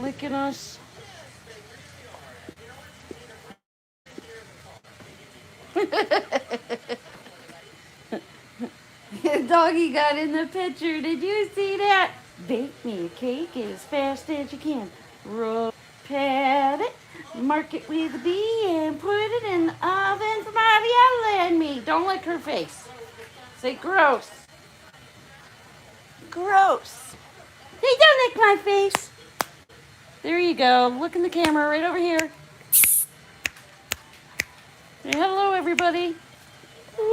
licking us. Doggy got in the picture. Did you see that? Bake me a cake as fast as you can. Roll, pat it, mark it with a B, and put it in the oven for Mariella and me. Don't lick her face. Say gross. Gross. Hey, don't lick my face. There you go. Look in the camera right over here. Say hello, everybody. Woo!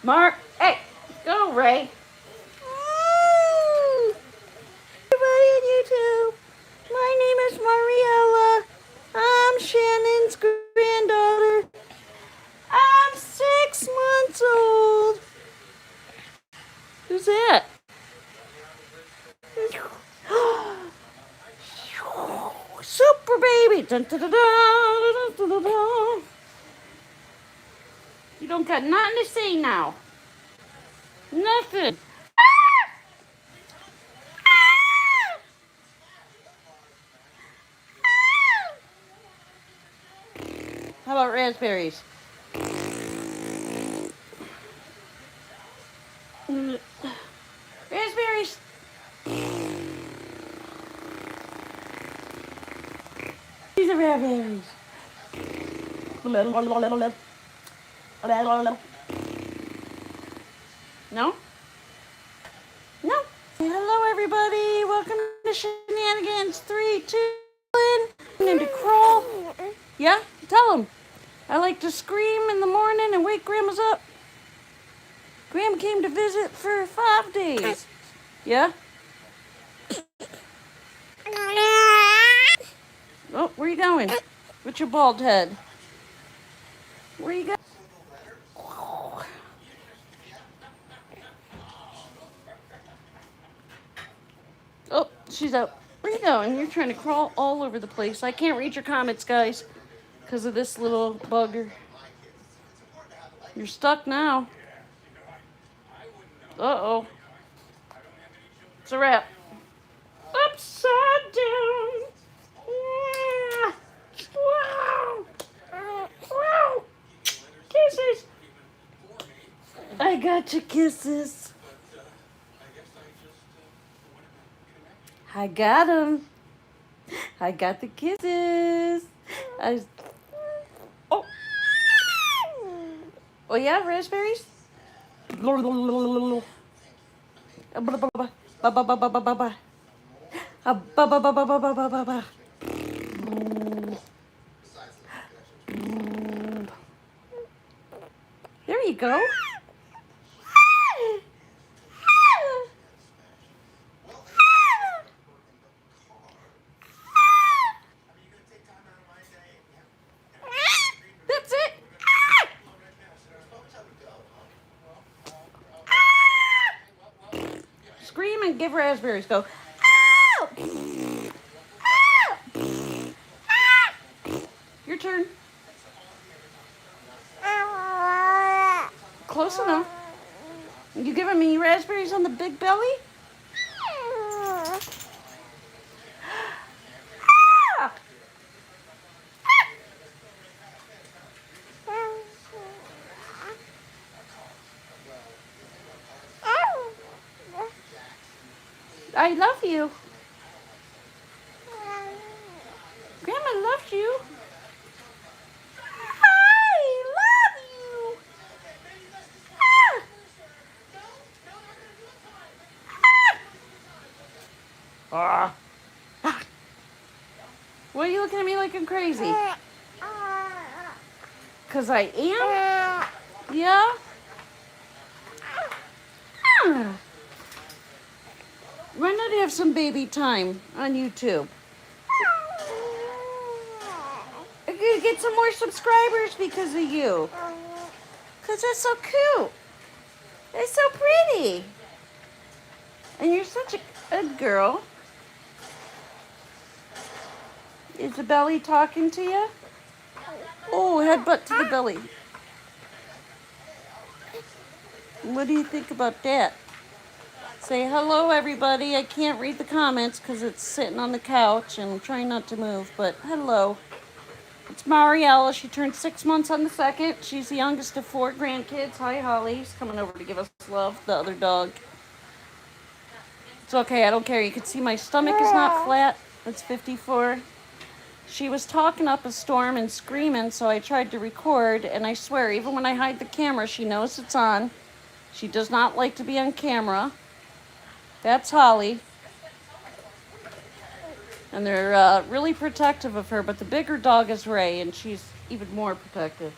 Mark, hey, go, Ray. Woo! Everybody on YouTube, my name is Mariella. I'm Shannon's granddaughter. I'm 6 months old. Who's that? Super baby. Dun, dun, dun, dun, dun, dun, dun. You don't got nothing to say now. Nothing. How about raspberries? Raspberries. These are raspberries. No? No. Hello, everybody. Welcome to Shenanigans 3, 2, 1. And to crawl. Yeah? Tell them. I like to scream in the morning and wake Grandma's up. Grandma came to visit for 5 days. Yeah? Oh, where you going? With your bald head. Where you going? Oh, she's out. Where you going? You're trying to crawl all over the place. I can't read your comments, guys, because of this little bugger. You're stuck now. Uh-oh. It's a wrap. Upside down. Wow. Wow. Kisses. I got your kisses. I got them. I got the kisses. Oh. Oh yeah, raspberries? There you go. That's it. Scream and give raspberries. Go. Your turn. Close enough. You giving me raspberries on the big belly? I love you. Grandma loves you. I love you. Ah. Ah. Why are you looking at me like I'm crazy? Because I am? Yeah? Why not have some baby time on YouTube? I'm going to get some more subscribers because of you. Because that's so cute. It's so pretty. And you're such a good girl. Is the belly talking to you? Oh, headbutt to the belly. What do you think about that? Say hello, everybody. I can't read the comments because it's sitting on the couch and I'm trying not to move, but hello. It's Mariella. She turned 6 months on the 2nd. She's the youngest of 4 grandkids. Hi, Holly. She's coming over to give us love, the other dog. It's okay. I don't care. You can see my stomach is not flat. It's 54. She was talking up a storm and screaming, so I tried to record, and I swear, even when I hide the camera, she knows it's on. She does not like to be on camera. That's Holly. And they're really protective of her, but the bigger dog is Ray, and she's even more protective.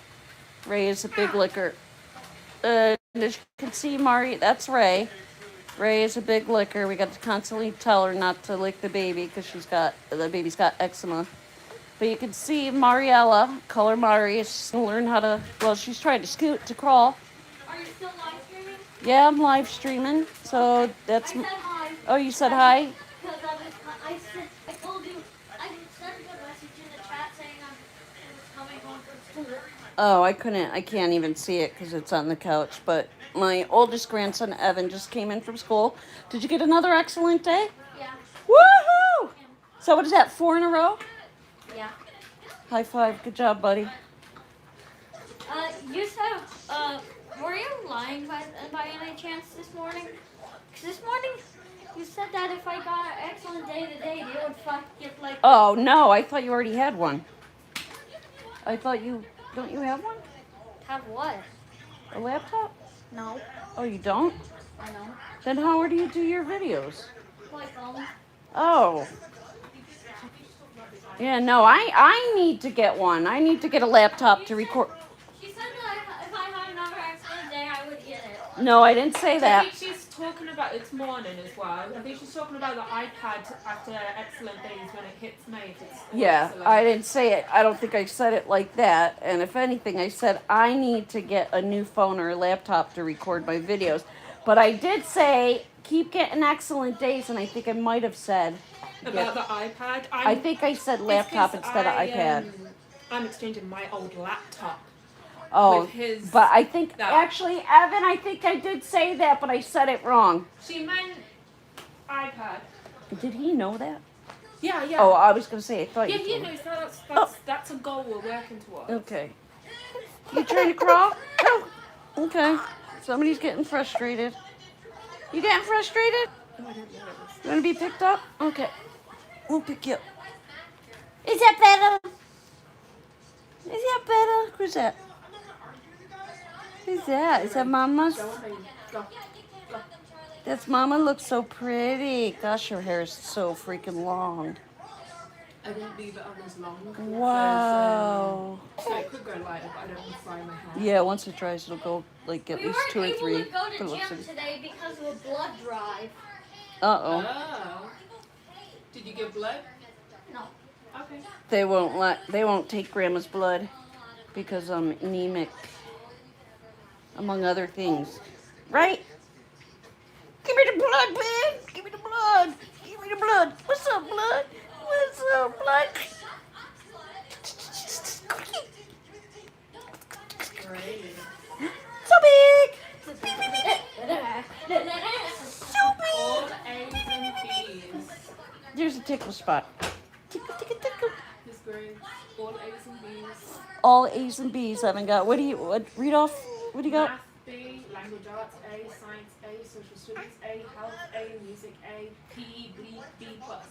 Ray is a big licker. As you can see, Mari, that's Ray. Ray is a big licker. We got to constantly tell her not to lick the baby because the baby's got eczema. But you can see Mariella, color Mari, is going to learn how to, well, she's trying to scoot to crawl. Are you still live streaming? Yeah, I'm live streaming. So that's. I said hi. Oh, you said hi? Because I told you, I sent a message in the chat saying I was coming home from school. Oh, I can't even see it because it's on the couch. But my oldest grandson, Evan, just came in from school. Did you get another excellent day? Yeah. Woohoo! So what is that, 4 in a row? Yeah. High five. Good job, buddy. You said, were you lying by any chance this morning? 'Cause this morning, you said that if I got an excellent day today, they would get like... Oh, no. I thought you already had one. I thought you... Don't you have one? Have what? A laptop? No. Oh, you don't? I know. Then how do you do your videos? My phone. Oh. Yeah, no, I need to get one. I need to get a laptop to record. She said that if I had another excellent day, I would get it. No, I didn't say I that. think she's talking about it's morning as well. I think she's talking about the iPad after excellent days when it hits May. If it's Yeah, excellent. I didn't say it. I don't think I said it like that. And if anything, I said I need to get a new phone or a laptop to record my videos. But I did say keep getting excellent days, and I think I might have said About the iPad. I think I said laptop instead of iPad. I'm exchanging my old laptop. Oh, with his but I think that. actually, Evan, I think I did say that, but I said it wrong. She meant iPad. Did he know that? Yeah, yeah. Oh, I was gonna say I thought Yeah, you. he told me. knows that's a goal we're working towards. Okay. You trying to crawl? Oh, okay. Somebody's getting frustrated. You getting frustrated? Oh, I didn't know it was. You want to be picked up? Okay. We'll pick you up. Is that better? Is that better? Who's that? Who's that? Is that Mama's? Go on, baby. Go. Go. That's Mama. Looks so pretty. Gosh, her hair is so freaking long. I didn't leave it on as long. Wow. So it could go lighter, but I don't want to fry my hair. Yeah, once it dries, it'll go like at We least weren't 2 or able 3. to go It to looks gym like- today because of a blood drive. Uh-oh. Oh. Did you give blood? No. Okay. They won't take Grandma's blood because I'm anemic, among other things. Right? Give me the blood, man. Give me the blood. Give me the blood. What's up, blood? What's up, blood? Great. So big. So All big. A's and B's. There's a tickle spot. Tickle, tickle, tickle. Miss Grace. All A's and B's. All A's and B's I haven't got. Read off? What do you got? Math B, language arts A, science A, social studies A, health A, music A, PE B plus.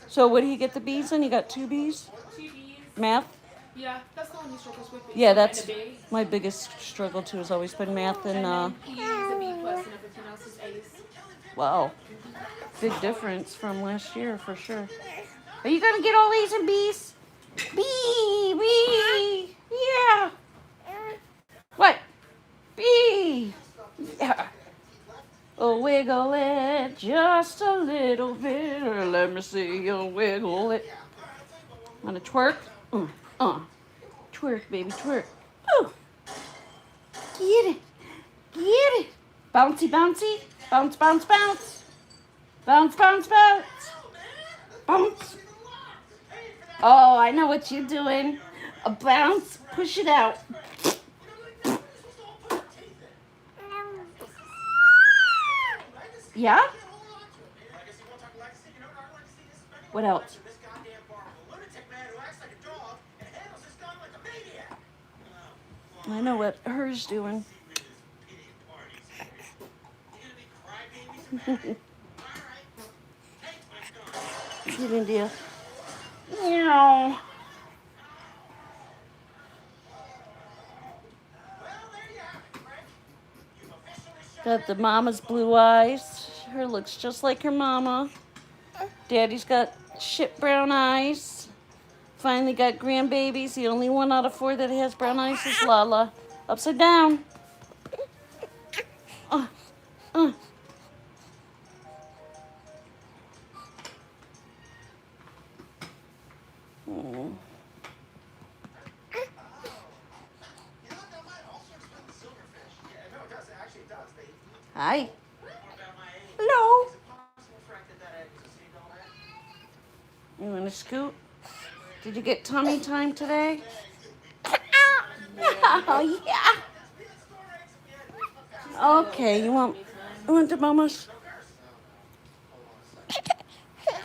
So what do you get the B's in? You got 2 B's? 2 B's. Math? Yeah, that's the one who struggles with. Yeah, It's that's not in a B. my biggest struggle too has always been math and then PE is a B plus and everything else is A's. wow. Big difference from last year for sure. Are you gonna get all A's and B's? B. Yeah. What? B. Yeah. Oh, wiggle it just a little bit. Let me see you wiggle it. Wanna twerk? Twerk, baby, twerk. Oh. Get it. Get it. Bouncy, bouncy. Bounce, bounce, bounce. Bounce, bounce, bounce. Bounce. Oh, I know what you're doing. A bounce. Push it out. Yeah? What else? I know what her's doing. Sweet India. Meow. Got the mama's blue eyes. Her looks just like her mama. Daddy's got shit brown eyes. Finally got grandbabies. The only one out of 4 that has brown eyes is Lala. Upside down. Uh, uh. Oh. Hi. Hello. You want to scoot? Did you get tummy time today? Oh, yeah. Okay, you want the mamas?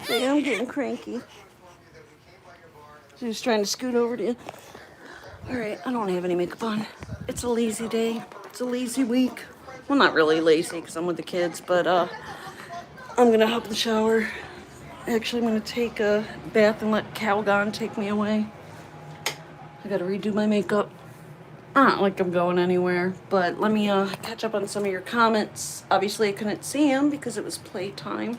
See, I'm getting cranky. She's trying to scoot over to you. All right, I don't have any makeup on. It's a lazy day. It's a lazy week. Well, not really lazy because I'm with the kids, but I'm gonna hop in the shower. Actually, I'm gonna take a bath and let Calgon take me away. I gotta redo my makeup. Not like I'm going anywhere, but let me catch up on some of your comments. Obviously, I couldn't see them because it was playtime.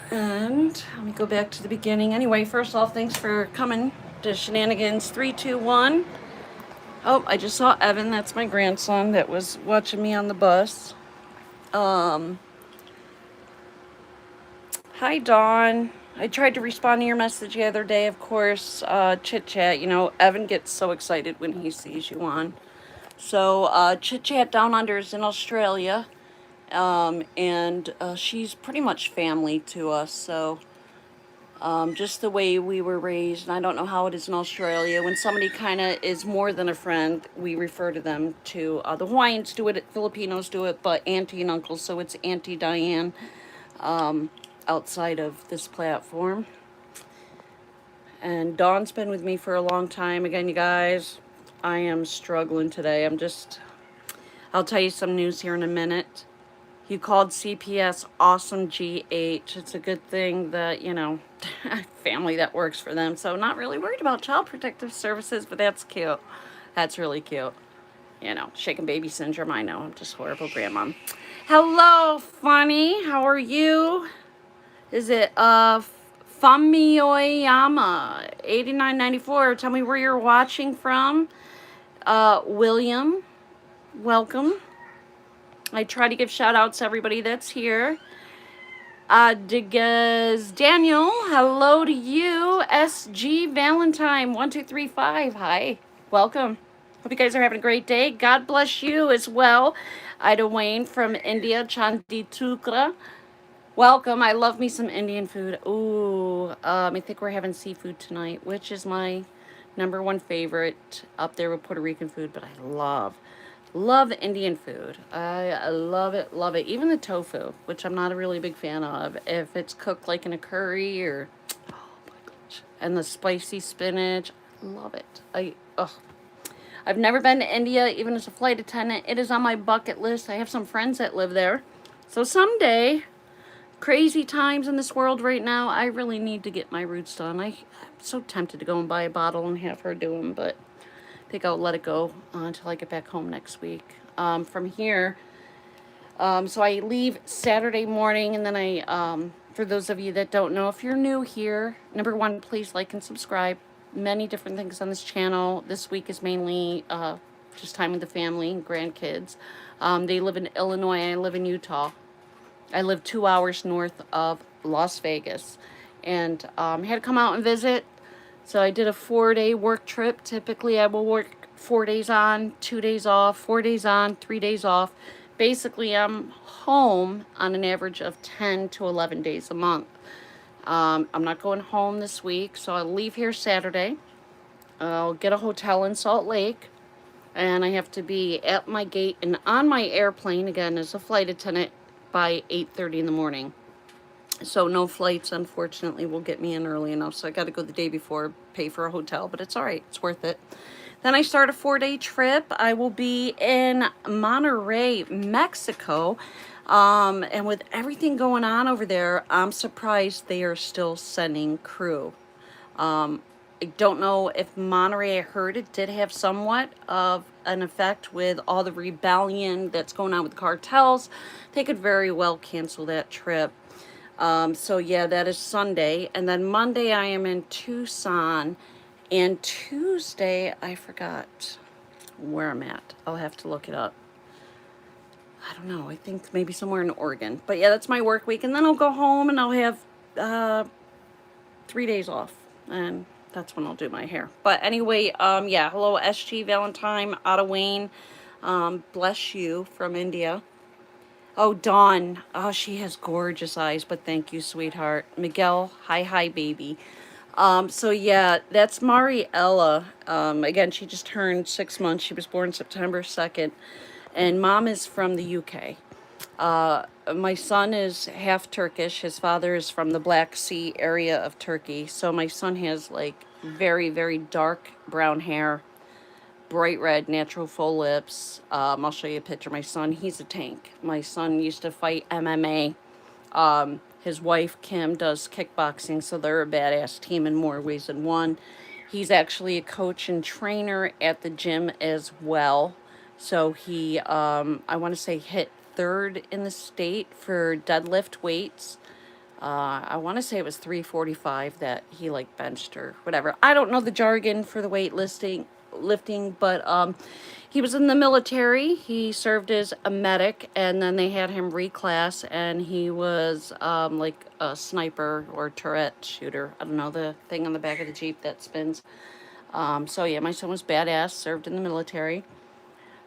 And let me go back to the beginning. Anyway, first off, thanks for coming to Shenanigans 321. Oh, I just saw Evan. That's my grandson that was watching me on the bus. Hi, Dawn. I tried to respond to your message the other day, of course, chit chat. You know, Evan gets so excited when he sees you on. So, chit chat down under is in Australia. And she's pretty much family to us. So, just the way we were raised, and I don't know how it is in Australia. When somebody kind of is more than a friend, we refer to them to, the Hawaiians do it, Filipinos do it, but auntie and uncle, so it's Auntie Diane. Outside of this platform. And Dawn's been with me for a long time. Again, you guys, I am struggling today. I'll tell you some news here in a minute. You called CPS awesome GH. It's a good thing that, you know, family that works for them. So not really worried about Child Protective Services, but that's cute. That's really cute. You know, shaken baby syndrome, I know. I'm just horrible grandma. Hello, Funny. How are you? Is it Famioyama 8994? Tell me where you're watching from. William, welcome. I try to give shout outs to everybody that's here. Digaz Daniel, hello to you. SG Valentine 1235. Hi, welcome. Hope you guys are having a great day. God bless you as well. Ida Wayne from India, Chandi Tukra. Welcome. I love me some Indian food. Ooh, I think we're having seafood tonight, which is my #1 favorite up there with Puerto Rican food, but I love Indian food. I love it, love it. Even the tofu, which I'm not a really big fan of. If it's cooked like in a curry or, oh my gosh, and the spicy spinach, I love it. I've never been to India, even as a flight attendant. It is on my bucket list. I have some friends that live there. So someday, crazy times in this world right now, I really need to get my roots done. I'm so tempted to go and buy a bottle and have her do them, but I think I'll let it go until I get back home next week. From here, so I leave Saturday morning, and then for those of you that don't know, if you're new here, #1, please like and subscribe. Many different things on this channel. This week is mainly just time with the family and grandkids. They live in Illinois, I live in Utah. I live 2 hours north of Las Vegas, and had to come out and visit. So I did a 4-day work trip. Typically, I will work 4 days on, 2 days off, 4 days on, 3 days off. Basically, I'm home on an average of 10 to 11 days a month. I'm not going home this week, so I'll leave here Saturday. I'll get a hotel in Salt Lake, and I have to be at my gate and on my airplane, again, as a flight attendant, by 8:30 in the morning. So no flights, unfortunately, will get me in early enough. So I got to go the day before, pay for a hotel, but it's all right. It's worth it. Then I start a 4-day trip. I will be in Monterrey, Mexico. And with everything going on over there, I'm surprised they are still sending crew. I don't know if Monterey, I heard it did have somewhat of an effect with all the rebellion that's going on with the cartels. They could very well cancel that trip. So yeah, that is Sunday. And then Monday I am in Tucson. And Tuesday, I forgot where I'm at. I'll have to look it up. I don't know. I think maybe somewhere in Oregon. But yeah, that's my work week. And then I'll go home and I'll have 3 days off. And that's when I'll do my hair. But anyway, yeah, hello SG Valentine, Otta Wayne. Bless you from India. Oh, Dawn. Oh, she has gorgeous eyes, but thank you, sweetheart. Miguel, hi, baby. So yeah, that's Mariella. Again, she just turned 6 months. She was born September 2nd. And mom is from the UK. My son is half Turkish. His father is from the Black Sea area of Turkey. So my son has like very, very dark brown hair, bright red, natural full lips. I'll show you a picture of my son. He's a tank. My son used to fight MMA. His wife, Kim, does kickboxing, so they're a badass team in more ways than one. He's actually a coach and trainer at the gym as well. So he, I want to say, hit third in the state for deadlift weights. I want to say it was 345 that he like benched or whatever. I don't know the jargon for the lifting, but he was in the military. He served as a medic, and then they had him reclass, and he was like a sniper or turret shooter. I don't know, the thing on the back of the Jeep that spins. So yeah, my son was badass, served in the military.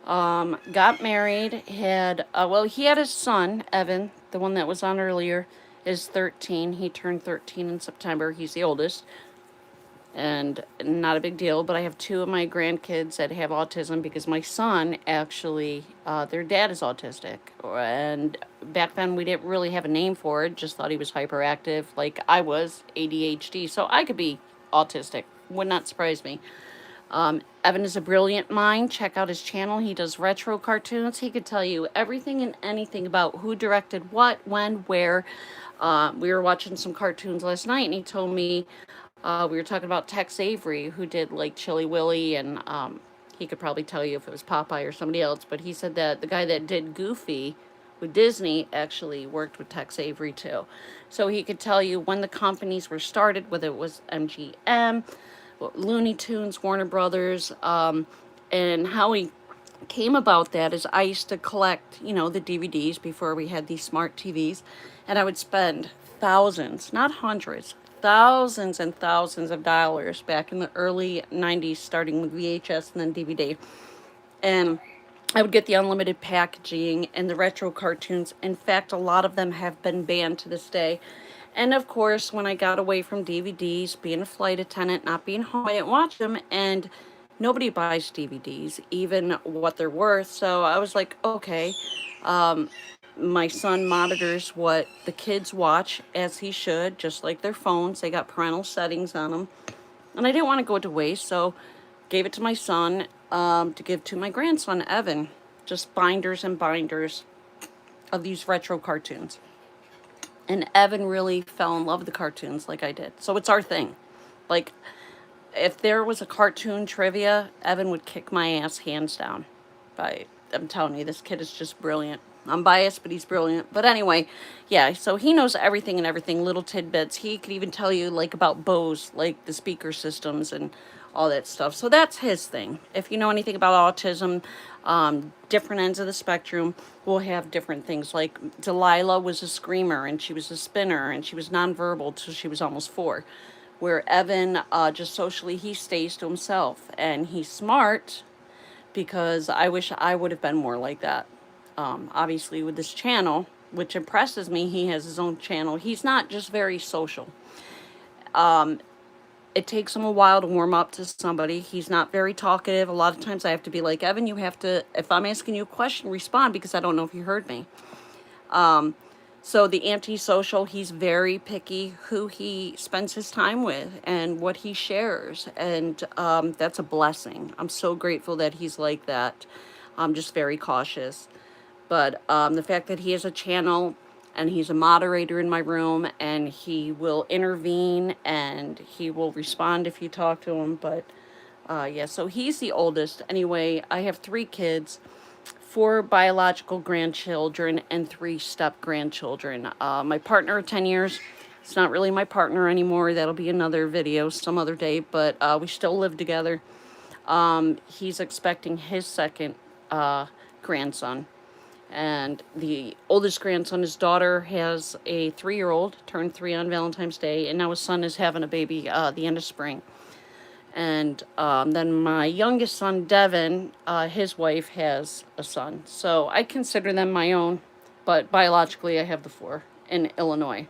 Got married, had, well, he had his son, Evan, the one that was on earlier, is 13. He turned 13 in September. He's the oldest. And not a big deal, but I have 2 of my grandkids that have autism because my son actually, their dad is autistic. And back then we didn't really have a name for it, just thought he was hyperactive, like I was, ADHD. So I could be autistic, would not surprise me. Evan is a brilliant mind. Check out his channel. He does retro cartoons. He could tell you everything and anything about who directed what, when, where. We were watching some cartoons last night, and he told me we were talking about Tex Avery, who did like Chilly Willy, and he could probably tell you if it was Popeye or somebody else. But he said that the guy that did Goofy with Disney actually worked with Tex Avery too. So he could tell you when the companies were started, whether it was MGM, Looney Tunes, Warner Brothers, and how he came about that is I used to collect, you know, the DVDs before we had these smart TVs, and I would spend thousands, not hundreds, thousands and thousands of dollars back in the early 90s, starting with VHS and then DVD. And I would get the unlimited packaging and the retro cartoons. In fact, a lot of them have been banned to this day. And of course, when I got away from DVDs, being a flight attendant, not being home, I didn't watch them, and nobody buys DVDs, even what they're worth. So I was like, okay, my son monitors what the kids watch, as he should, just like their phones. They got parental settings on them. And I didn't want to go to waste, so gave it to my son to give to my grandson, Evan. Just binders and binders of these retro cartoons. And Evan really fell in love with the cartoons like I did. So it's our thing. Like, if there was a cartoon trivia, Evan would kick my ass hands down. I'm telling you, this kid is just brilliant. I'm biased, but he's brilliant. But anyway, yeah, so he knows everything and everything, little tidbits. He could even tell you, like, about Bose, like the speaker systems and all that stuff. So that's his thing. If you know anything about autism, different ends of the spectrum will have different things. Like Delilah was a screamer, and she was a spinner, and she was nonverbal till she was almost 4. Where Evan, just socially, he stays to himself. And he's smart, because I wish I would have been more like that. Obviously, with this channel, which impresses me, he has his own channel. He's not just very social. It takes him a while to warm up to somebody. He's not very talkative. A lot of times I have to be like, Evan, you have to, if I'm asking you a question, respond, because I don't know if you heard me. So the antisocial, he's very picky who he spends his time with and what he shares. And that's a blessing. I'm so grateful that he's like that. I'm just very cautious. But the fact that he has a channel and he's a moderator in my room and he will intervene and he will respond if you talk to him. But yeah, so he's the oldest. Anyway, I have 3 kids, 4 biological grandchildren, and 3 step grandchildren. My partner of 10 years, it's not really my partner anymore. That'll be another video some other day, but we still live together. He's expecting his second grandson. And the oldest grandson, his daughter has a 3-year-old, turned 3 on Valentine's Day, and now his son is having a baby the end of spring. And then my youngest son, Devin, his wife has a son. So I consider them my own, but biologically I have the 4 in Illinois.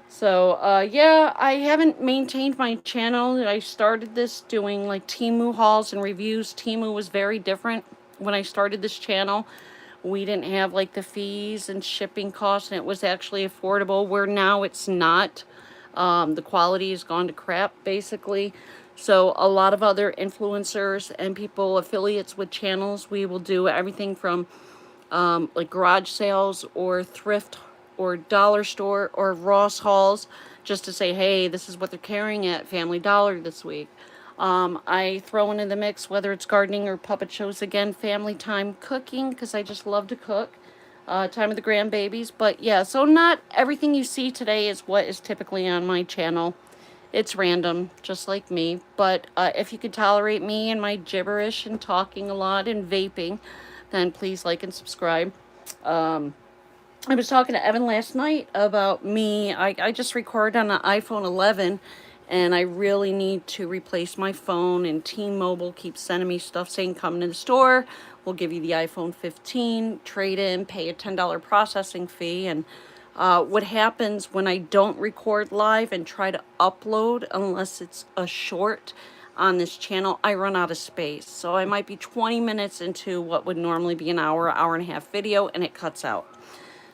So yeah, I haven't maintained my channel. I started this doing like Temu hauls and reviews. Temu was very different when I started this channel. We didn't have like the fees and shipping costs, and it was actually affordable, where now it's not. The quality has gone to crap, basically. So a lot of other influencers and people, affiliates with channels, we will do everything from like garage sales or thrift or dollar store or Ross hauls, just to say, hey, this is what they're carrying at Family Dollar this week. I throw into the mix, whether it's gardening or puppet shows, again, family time, cooking, because I just love to cook, time with the grandbabies. But yeah, so not everything you see today is what is typically on my channel. It's random, just like me. But if you could tolerate me and my gibberish and talking a lot and vaping, then please like and subscribe. I was talking to Evan last night about me. I just recorded on an iPhone 11, and I really need to replace my phone. And T-Mobile keeps sending me stuff saying, come to the store, we'll give you the iPhone 15, trade in, pay a $10 processing fee. And what happens when I don't record live and try to upload, unless it's a short on this channel, I run out of space. So I might be 20 minutes into what would normally be an hour, hour and a half video, and it cuts out.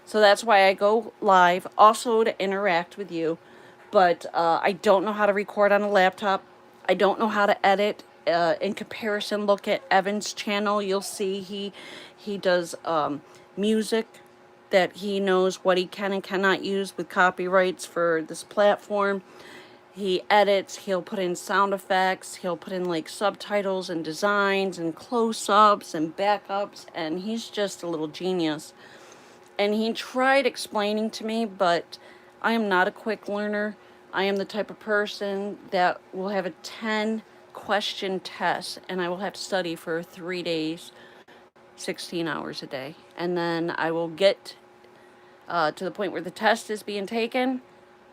So that's why I go live, also to interact with you. But I don't know how to record on a laptop. I don't know how to edit. In comparison, look at Evan's channel. You'll see he does music that he knows what he can and cannot use with copyrights for this platform. He edits, he'll put in sound effects, he'll put in like subtitles and designs and close-ups and backups, and he's just a little genius. And he tried explaining to me, but I am not a quick learner. I am the type of person that will have a 10-question test, and I will have to study for 3 days, 16 hours a day. And then I will get to the point where the test is being taken,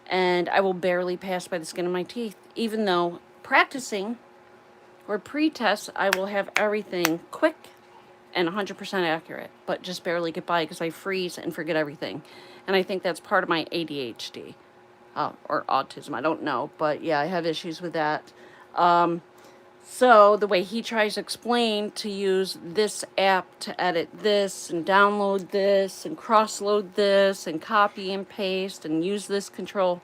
and I will barely pass by the skin of my teeth. Even though practicing or pre-test, I will have everything quick and 100% accurate, but just barely get by because I freeze and forget everything. And I think that's part of my ADHD or autism. I don't know, but yeah, I have issues with that. So the way he tries to explain to use this app to edit this and download this and cross-load this and copy and paste and use this control,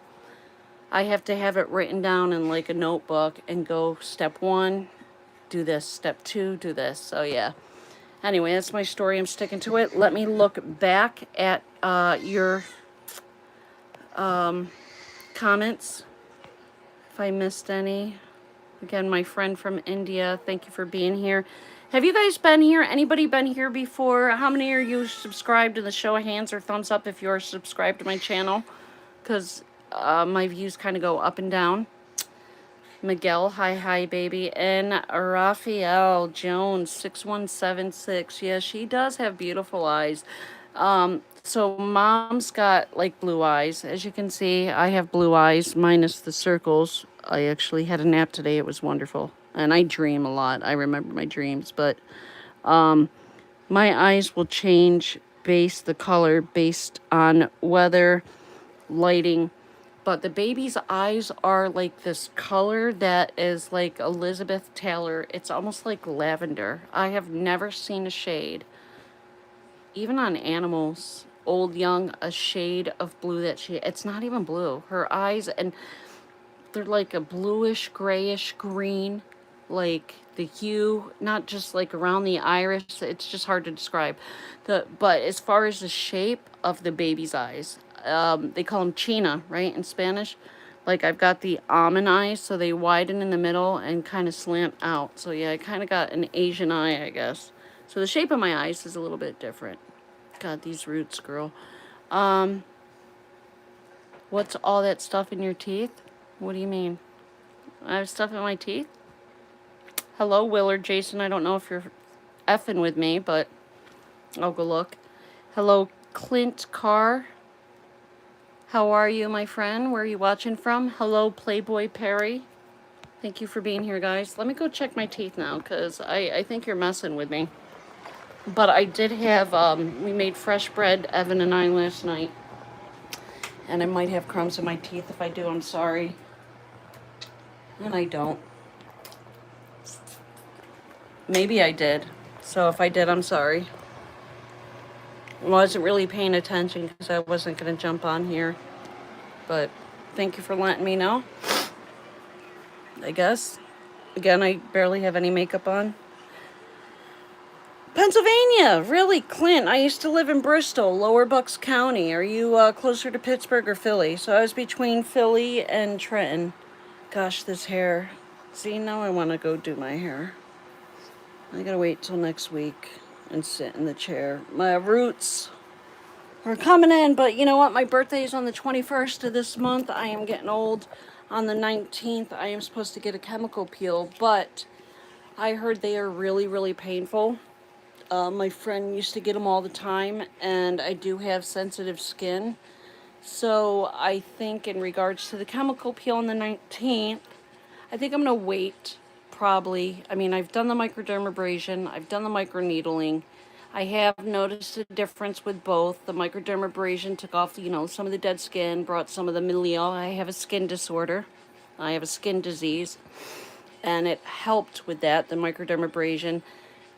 I have to have it written down in like a notebook and go step 1, do this, step 2, do this. So yeah. Anyway, that's my story. I'm sticking to it. Let me look back at your comments, if I missed any. Again, my friend from India, thank you for being here. Have you guys been here? Anybody been here before? How many are you subscribed to the show of hands or thumbs up if you're subscribed to my channel? Because my views kind of go up and down. Miguel, hi baby, and Raphael Jones 6176. Yeah, she does have beautiful eyes. So mom's got like blue eyes. As you can see, I have blue eyes minus the circles. I actually had a nap today. It was wonderful. And I dream a lot. I remember my dreams, but my eyes will change the color based on weather, lighting. But the baby's eyes are like this color that is like Elizabeth Taylor. It's almost like lavender. I have never seen a shade, even on animals old, young, a shade of blue that it's not even blue. Her eyes, and they're like a bluish, grayish green, like the hue, not just like around the iris. It's just hard to describe. But as far as the shape of the baby's eyes, they call them china, right, in Spanish. Like I've got the almond eyes, so they widen in the middle and kind of slant out. So yeah, I kind of got an Asian eye, I guess. So the shape of my eyes is a little bit different. God, these roots, girl. What's all that stuff in your teeth? What do you mean? I have stuff in my teeth? Hello, Willard, Jason. I don't know if you're effing with me, but I'll go look. Hello, Clint Carr. How are you, my friend? Where are you watching from? Hello, Playboy Perry. Thank you for being here, guys. Let me go check my teeth now, because I think you're messing with me. But I did have, we made fresh bread, Evan and I, last night. And I might have crumbs in my teeth. If I do, I'm sorry. And I don't. Maybe I did. So if I did, I'm sorry. I wasn't really paying attention because I wasn't going to jump on here. But thank you for letting me know. I guess. Again, I barely have any makeup on. Pennsylvania, really, Clint. I used to live in Bristol, Lower Bucks County. Are you closer to Pittsburgh or Philly? So I was between Philly and Trenton. Gosh, this hair. See, now I want to go do my hair. I gotta wait till next week and sit in the chair. My roots are coming in, but you know what? My birthday is on the 21st of this month. I am getting old. On the 19th, I am supposed to get a chemical peel, but I heard they are really, really painful. My friend used to get them all the time, and I do have sensitive skin. So I think in regards to the chemical peel on the 19th, I think I'm going to wait probably. I mean, I've done the microdermabrasion, I've done the microneedling. I have noticed a difference with both. The microdermabrasion took off, you know, some of the dead skin, brought some of the milieu. I have a skin disorder. I have a skin disease, and it helped with that, the microdermabrasion.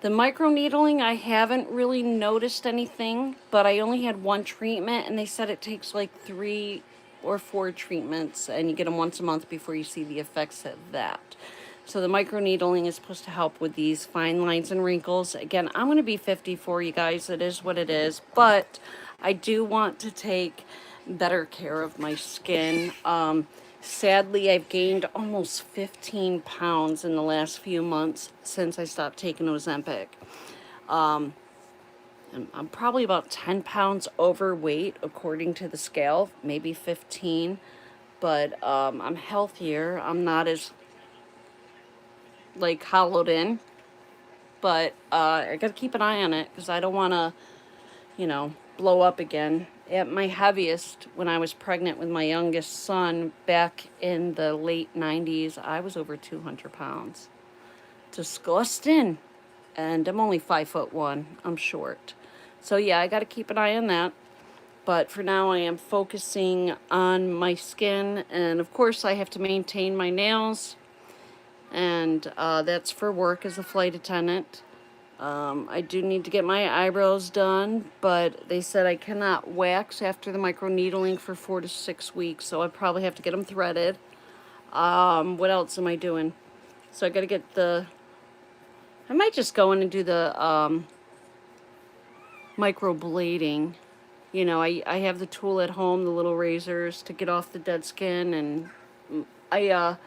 The microneedling, I haven't really noticed anything, but I only had one treatment, and they said it takes like 3 or 4 treatments, and you get them once a month before you see the effects of that. So the microneedling is supposed to help with these fine lines and wrinkles. Again, I'm going to be 54, you guys. It is what it is, but I do want to take better care of my skin. Sadly, I've gained almost 15 pounds in the last few months since I stopped taking Ozempic. I'm probably about 10 pounds overweight according to the scale, maybe 15. But I'm healthier. I'm not as like hollowed in. But I gotta keep an eye on it because I don't want to, you know, blow up again. At my heaviest, when I was pregnant with my youngest son back in the late 90s, I was over 200 pounds. Disgusting. And I'm only 5'1". I'm short. So yeah, I got to keep an eye on that. But for now, I am focusing on my skin. And of course, I have to maintain my nails. And that's for work as a flight attendant. I do need to get my eyebrows done, but they said I cannot wax after the microneedling for 4 to 6 weeks, so I probably have to get them threaded. What else am I doing? So I gotta get I might just go in and do the microblading. You know, I have the tool at home, the little razors to get off the dead skin, and I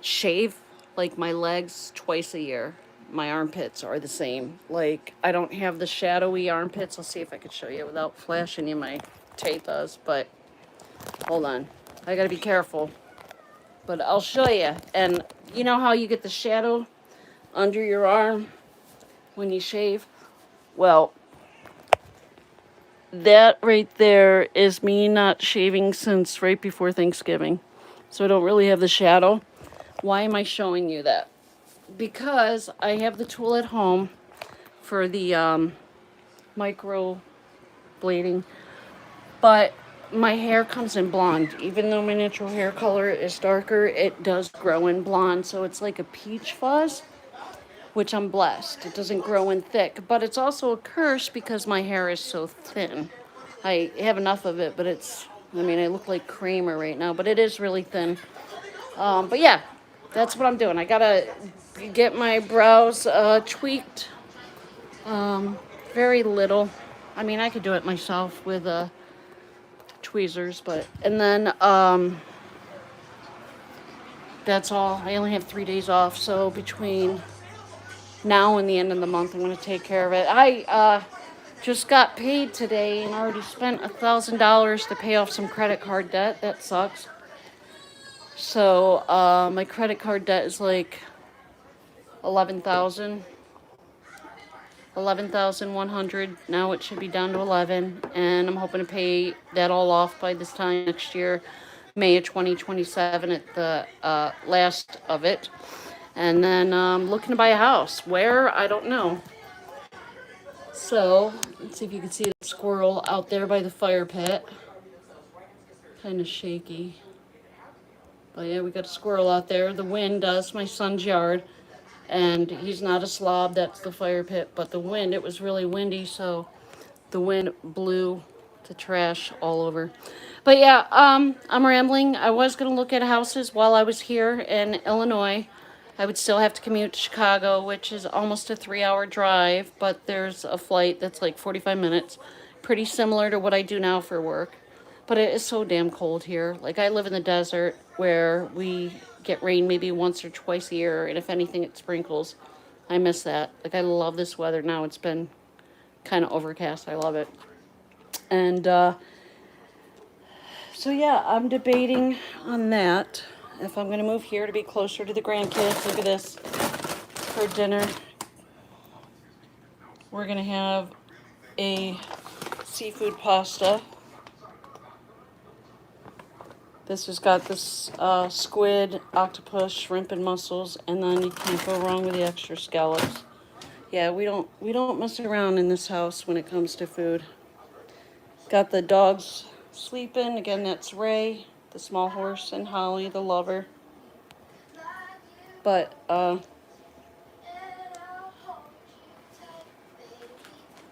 shave like my legs twice a year. My armpits are the same. Like, I don't have the shadowy armpits. I'll see if I can show you without flashing you my tatas, but hold on. I gotta be careful. But I'll show you. And you know how you get the shadow under your arm when you shave? Well, that right there is me not shaving since right before Thanksgiving. So I don't really have the shadow. Why am I showing you that? Because I have the tool at home for the micro blading, but my hair comes in blonde. Even though my natural hair color is darker, it does grow in blonde, so it's like a peach fuzz. which I'm blessed. It doesn't grow in thick, but it's also a curse because my hair is so thin. I have enough of it, but I mean, I look like Kramer right now, but it is really thin. But yeah, that's what I'm doing. I gotta get my brows tweaked. Very little. I mean, I could do it myself with tweezers, and then that's all. I only have 3 days off, so between now and the end of the month, I'm gonna take care of it. I just got paid today and already spent $1,000 to pay off some credit card debt. That sucks. So my credit card debt is like 11,000. 11,100. Now it should be down to 11, and I'm hoping to pay that all off by this time next year, May of 2027 at the last of it. And then looking to buy a house. Where? I don't know. So, let's see if you can see the squirrel out there by the fire pit. Kind of shaky. But yeah, we got a squirrel out there. The wind does my son's yard. And he's not a slob, that's the fire pit. But the wind, it was really windy, so the wind blew the trash all over. But yeah, I'm rambling. I was going to look at houses while I was here in Illinois. I would still have to commute to Chicago, which is almost a 3-hour drive, but there's a flight that's like 45 minutes. Pretty similar to what I do now for work. But it is so damn cold here. Like, I live in the desert where we get rain maybe once or twice a year, and if anything, it sprinkles. I miss that. Like, I love this weather now. It's been kind of overcast. I love it. And so yeah, I'm debating on that. If I'm going to move here to be closer to the grandkids. Look at this. For dinner, we're going to have a seafood pasta. This has got this squid, octopus, shrimp, and mussels, and then you can't go wrong with the extra scallops. Yeah, we don't mess around in this house when it comes to food. Got the dogs sleeping. Again, that's Ray, the small horse, and Holly, the lover. But hold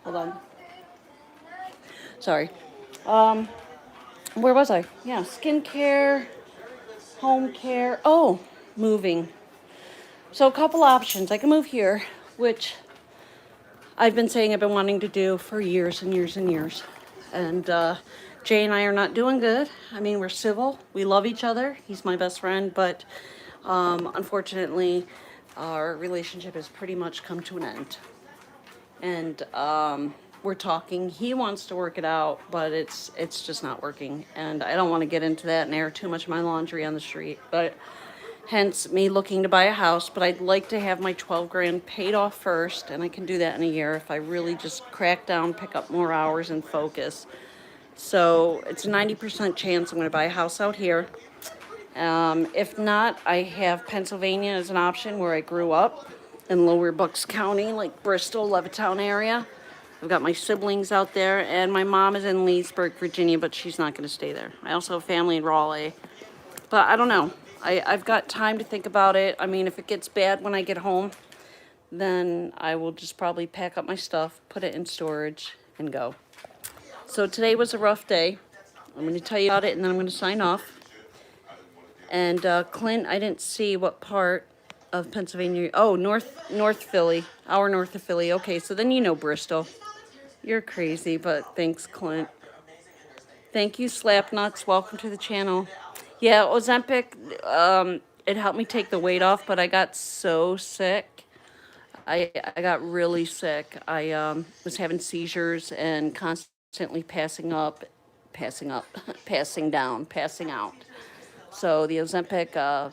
on. Sorry. Where was I? Yeah, skincare, home care. Oh, moving. So a couple options. I can move here, which I've been saying I've been wanting to do for years and years and years. And Jay and I are not doing good. I mean, we're civil. We love each other. He's my best friend, but unfortunately, our relationship has pretty much come to an end. And we're talking. He wants to work it out, but it's just not working. And I don't want to get into that and air too much of my laundry on the street. But hence me looking to buy a house. But I'd like to have my 12 grand paid off first, and I can do that in a year if I really just crack down, pick up more hours, and focus. So it's a 90% chance I'm going to buy a house out here. If not, I have Pennsylvania as an option where I grew up in Lower Bucks County, like Bristol, Levittown area. I've got my siblings out there, and my mom is in Leesburg, Virginia, but she's not going to stay there. I also have family in Raleigh. But I don't know. I've got time to think about it. I mean, if it gets bad when I get home, then I will just probably pack up my stuff, put it in storage, and go. So today was a rough day. I'm going to tell you about it, and then I'm going to sign off. And Clint, I didn't see what part of Pennsylvania. Oh, North Philly. Hour north of Philly. Okay, so then you know Bristol. You're crazy, but thanks, Clint. Thank you, Slapnuts. Welcome to the channel. Yeah, Ozempic, it helped me take the weight off, but I got so sick. I got really sick. I was having seizures and constantly passing down, passing out. So the Ozempic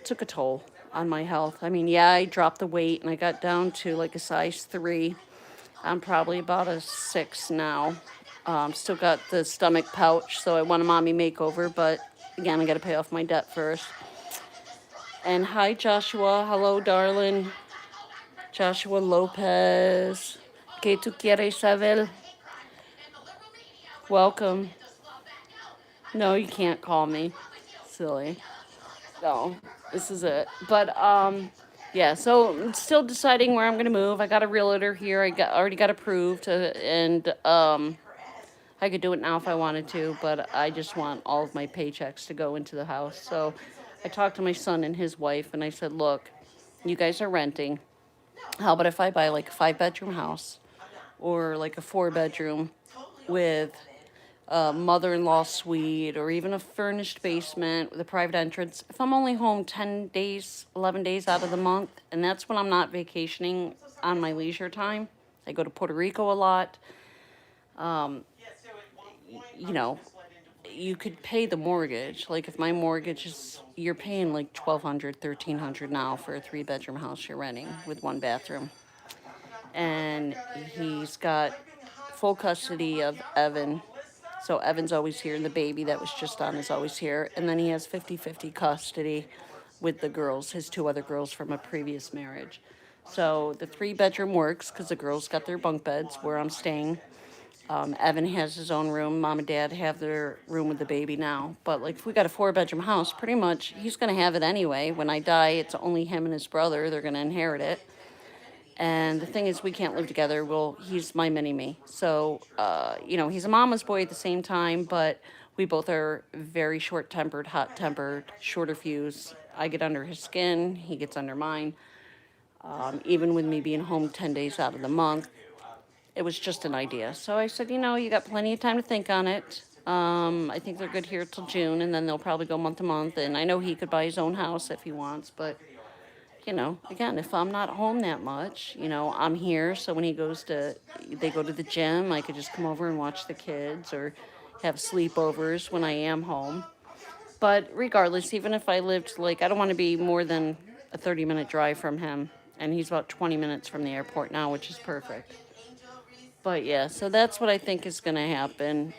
took a toll on my health. I mean, yeah, I dropped the weight and I got down to like a size 3. I'm probably about a 6 now. Still got the stomach pouch, so I want a mommy makeover, but again, I got to pay off my debt first. And hi, Joshua. Hello, darling. Joshua Lopez. ¿Qué tú quieres saber? Welcome. No, you can't call me. Silly. No, this is it. But, yeah, so I'm still deciding where I'm gonna move. I got a realtor here. Already got approved, and I could do it now if I wanted to, but I just want all of my paychecks to go into the house. So I talked to my son and his wife, and I said, look, you guys are renting. How about if I buy like a 5 bedroom house or like a 4 bedroom with a mother-in-law suite or even a furnished basement with a private entrance? If I'm only home 10 days, 11 days out of the month, and that's when I'm not vacationing on my leisure time, I go to Puerto Rico a lot. Um, you know, you could pay the mortgage. Like if my mortgage is, you're paying like 1,200, 1,300 now for a 3 bedroom house you're renting with 1 bathroom. And he's got full custody of Evan. So Evan's always here, and the baby that was just on is always here. And then he has 50-50 custody with the girls, his 2 other girls from a previous marriage. So the 3 bedroom works because the girls got their bunk beds where I'm staying. Evan has his own room. Mom and Dad have their room with the baby now. But like if we got a 4 bedroom house, pretty much he's gonna have it anyway. When I die, it's only him and his brother. They're gonna inherit it. And the thing is, we can't live together. Well, he's my mini me. So, he's a mama's boy at the same time, but we both are very short tempered, hot tempered, shorter fuse. I get under his skin, he gets under mine. Even with me being home 10 days out of the month, it was just an idea. So I said, you got plenty of time to think on it. I think they're good here till June, and then they'll probably go month to month. And I know he could buy his own house if he wants, but again, if I'm not home that much, I'm here. So when they go to the gym, I could just come over and watch the kids or have sleepovers when I am home. But regardless, even if I lived, I don't want to be more than a 30-minute drive from him. And he's about 20 minutes from the airport now, which is perfect. But yeah, so that's what I think is going to happen.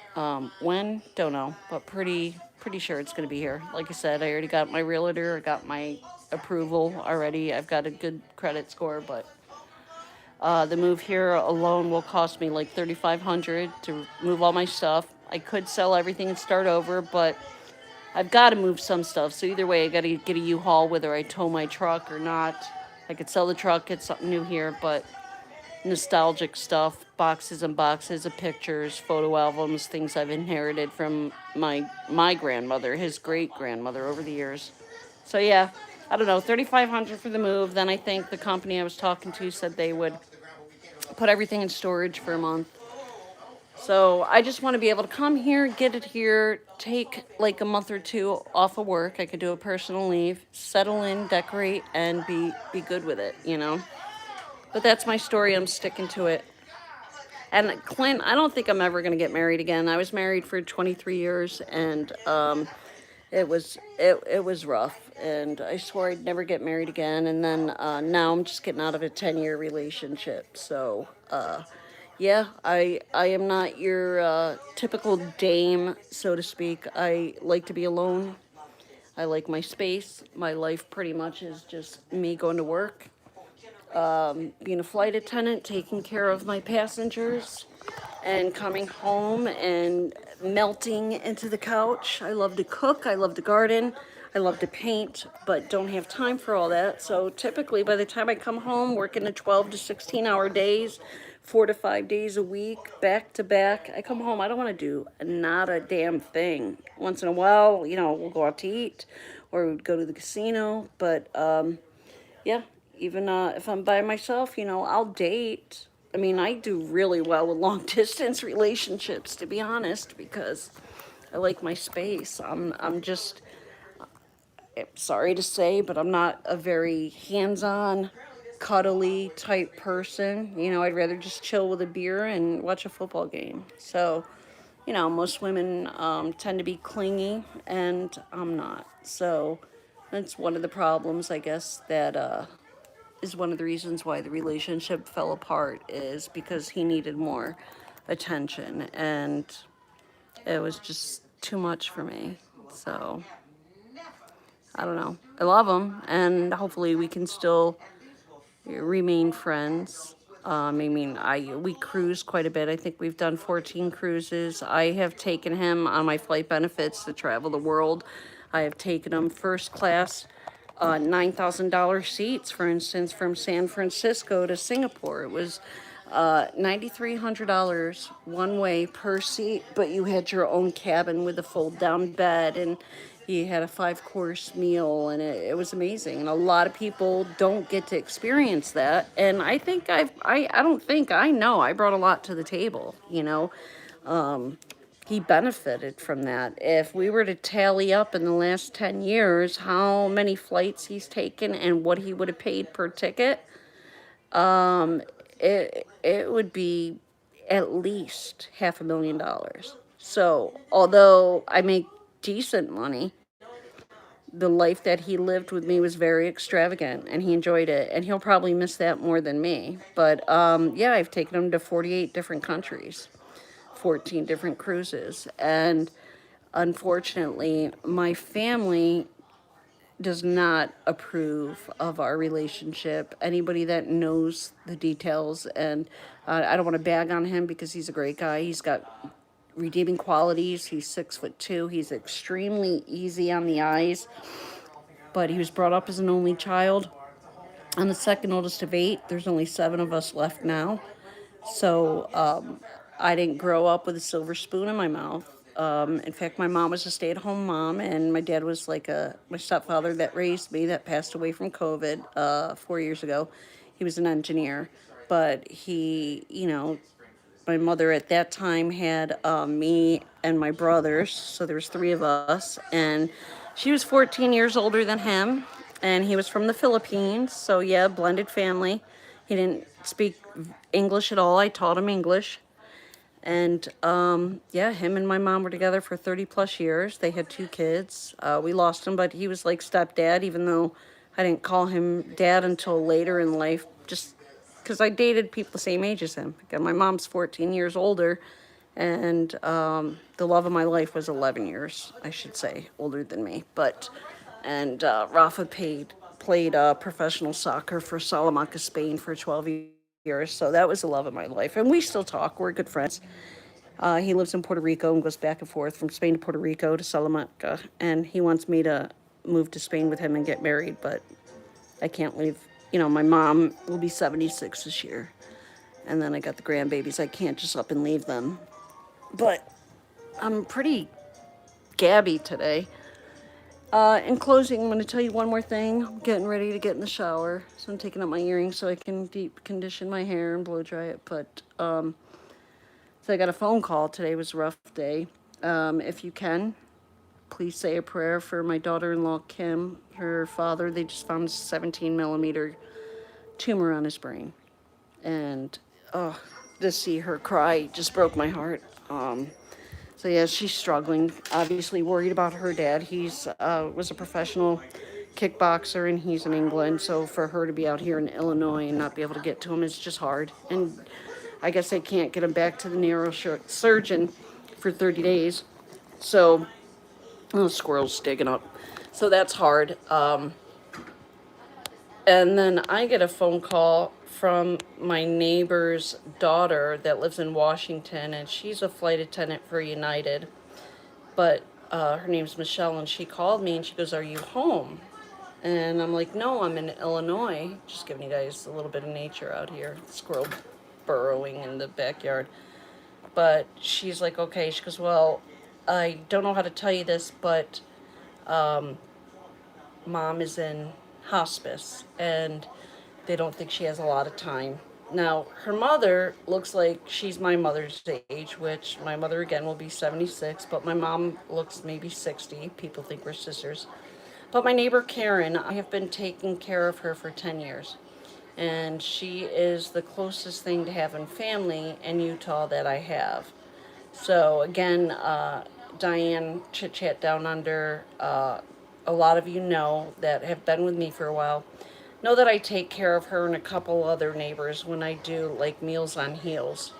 When? Don't know, but pretty sure it's going to be here. Like I said, I already got my realtor, I got my approval already. I've got a good credit score, but the move here alone will cost me like $3,500 to move all my stuff. I could sell everything and start over, but I've got to move some stuff. So either way, I got to get a U-Haul, whether I tow my truck or not. I could sell the truck, get something new here, but nostalgic stuff, boxes and boxes of pictures, photo albums, things I've inherited from my grandmother, his great grandmother over the years. So yeah, I don't know, $3,500 for the move. Then I think the company I was talking to said they would put everything in storage for a month. So I just want to be able to come here, get it here, take like a month or two off of work. I could do a personal leave, settle in, decorate, and be good with it, But that's my story. I'm sticking to it. And Clint, I don't think I'm ever going to get married again. I was married for 23 years, and it was rough. And I swore I'd never get married again. And then now I'm just getting out of a 10-year relationship. So yeah, I am not your typical dame, so to speak. I like to be alone. I like my space. My life pretty much is just me going to work, being a flight attendant, taking care of my passengers, and coming home and melting into the couch. I love to cook. I love to garden. I love to paint, but don't have time for all that. So typically, by the time I come home, working the 12 to 16-hour days, 4 to 5 days a week, back to back, I come home. I don't want to do not a damn thing. Once in a while, we'll go out to eat or we'd go to the casino. But yeah, even if I'm by myself, I'll date. I mean, I do really well with long distance relationships, to be honest, because I like my space. I'm just, sorry to say, but I'm not a very hands-on, cuddly type person. I'd rather just chill with a beer and watch a football game. So, most women tend to be clingy, and I'm not. So that's one of the problems, I guess, that is one of the reasons why the relationship fell apart, is because he needed more attention, and it was just too much for me. So I don't know. I love him, and hopefully we can still remain friends. We cruise quite a bit. I think we've done 14 cruises. I have taken him on my flight benefits to travel the world. I have taken him first class $9,000 seats, for instance, from San Francisco to Singapore. It was $9,300 one way per seat, but you had your own cabin with a fold down bed, and you had a 5 course meal, and it was amazing. And a lot of people don't get to experience that. And I think I don't think, I know I brought a lot to the table, you know. He benefited from that. If we were to tally up in the last 10 years how many flights he's taken and what he would have paid per ticket, it would be at least $500,000. So, although I make decent money, the life that he lived with me was very extravagant, and he enjoyed it, and he'll probably miss that more than me. But yeah, I've taken him to 48 different countries, 14 different cruises, and unfortunately, my family does not approve of our relationship. Anybody that knows the details, and I don't want to bag on him because he's a great guy. He's got redeeming qualities. He's 6'2". He's extremely easy on the eyes, but he was brought up as an only child. I'm the second oldest of 8. There's only 7 of us left now. So I didn't grow up with a silver spoon in my mouth. In fact, my mom was a stay-at-home mom, and my dad was like my stepfather that raised me, that passed away from COVID 4 years ago. He was an engineer, but he, you know, my mother at that time had me and my brothers, so there was 3 of us, and she was 14 years older than him, and he was from the Philippines, so yeah, blended family. He didn't speak English at all. I taught him English. And yeah, him and my mom were together for 30 plus years. They had 2 kids. We lost him, but he was like stepdad, even though I didn't call him dad until later in life, just because I dated people the same age as him. Again, my mom's 14 years older, and the love of my life was 11 years, I should say, older than me. But, and Rafa played professional soccer for Salamanca, Spain for 12 years. So that was the love of my life. And we still talk. We're good friends. He lives in Puerto Rico and goes back and forth from Spain to Puerto Rico to Salamanca. And he wants me to move to Spain with him and get married, but I can't leave. You know, my mom will be 76 this year. And then I got the grandbabies. I can't just up and leave them. But I'm pretty gabby today. In closing, I'm going to tell you one more thing. I'm getting ready to get in the shower. So I'm taking out my earrings so I can deep condition my hair and blow dry it. But, so I got a phone call. Today was a rough day. If you can, please say a prayer for my daughter-in-law, Kim. Her father, they just found a 17-millimeter tumor on his brain. And, to see her cry just broke my heart. So yeah, she's struggling. Obviously worried about her dad. He's was a professional kickboxer, and he's in England. So for her to be out here in Illinois and not be able to get to him is just hard. And I guess they can't get him back to the neurosurgeon for 30 days. So, squirrels digging up. So that's hard. And then I get a phone call from my neighbor's daughter that lives in Washington, and she's a flight attendant for United. But her name's Michelle, and she called me and she goes, "Are you home?" And I'm like, "No, I'm in Illinois." Just giving you guys a little bit of nature out here. Squirrel burrowing in the backyard. But she's like, "Okay." She goes, "Well, I don't know how to tell you this, but Mom is in hospice, and they don't think she has a lot of time." Now, her mother looks like she's my mother's age, which my mother, again, will be 76, but my mom looks maybe 60. People think we're sisters. But my neighbor, Karen, I have been taking care of her for 10 years. And she is the closest thing to having family in Utah that I have. So, again, Diane, Chit Chat Down Under, a lot of you know that have been with me for a while, know that I take care of her and a couple other neighbors when I do like Meals on Heels.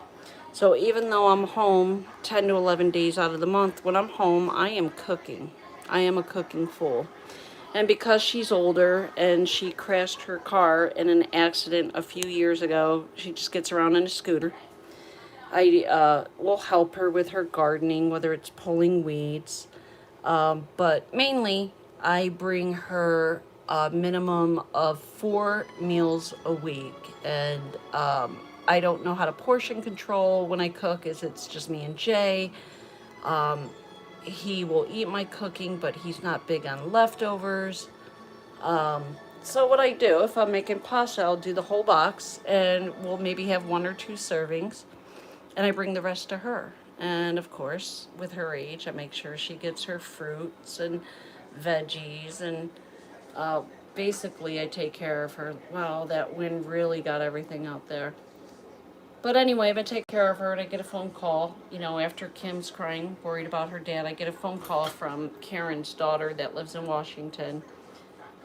So even though I'm home 10 to 11 days out of the month, when I'm home, I am cooking. I am a cooking fool. And because she's older and she crashed her car in an accident a few years ago, she just gets around in a scooter. I will help her with her gardening, whether it's pulling weeds. But mainly, I bring her a minimum of 4 meals a week. And I don't know how to portion control when I cook, as it's just me and Jay. He will eat my cooking, but he's not big on leftovers. So what I do, if I'm making pasta, I'll do the whole box, and we'll maybe have 1 or 2 servings, and I bring the rest to her. And of course, with her age, I make sure she gets her fruits and veggies, and uh, basically I take care of her. Wow, that wind really got everything out there. But anyway, I take care of her, and I get a phone call. You know, after Kim's crying, worried about her dad, I get a phone call from Karen's daughter that lives in Washington,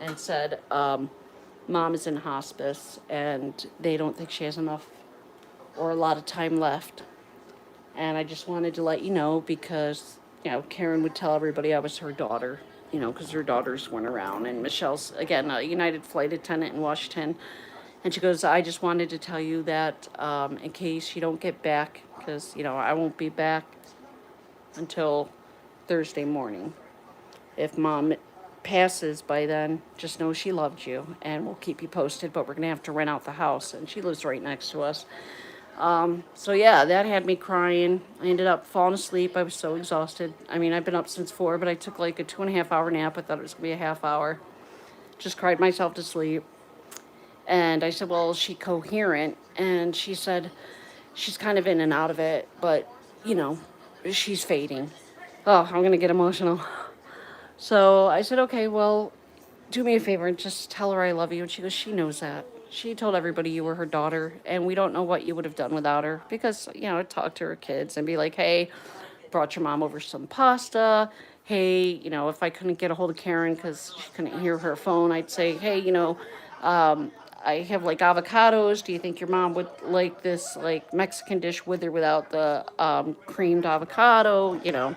and said, Mom is in hospice, and they don't think she has enough or a lot of time left. And I just wanted to let you know, because, you know, Karen would tell everybody I was her daughter, you know, because her daughters went around. And Michelle's, again, a United flight attendant in Washington. And she goes, I just wanted to tell you that in case you don't get back, because, you know, I won't be back until Thursday morning. If Mom passes by then, just know she loved you, and we'll keep you posted, but we're going to have to rent out the house. And she lives right next to us. So yeah, that had me crying. I ended up falling asleep. I was so exhausted. I mean, I've been up since 4, but I took like a 2.5 hour nap. I thought it was going to be a half hour. Just cried myself to sleep. And I said, well, is she coherent? And she said, she's kind of in and out of it, but, you know, she's fading. Oh, I'm going to get emotional. So I said, okay, well, do me a favor and just tell her I love you. And she goes, she knows that. She told everybody you were her daughter, and we don't know what you would have done without her. Because, you know, I'd talk to her kids and be like, hey, brought your mom over some pasta. Hey, you know, if I couldn't get a hold of Karen because she couldn't hear her phone, I'd say, hey, you know, I have like avocados. Do you think your mom would like this like Mexican dish with or without the creamed avocado? You know.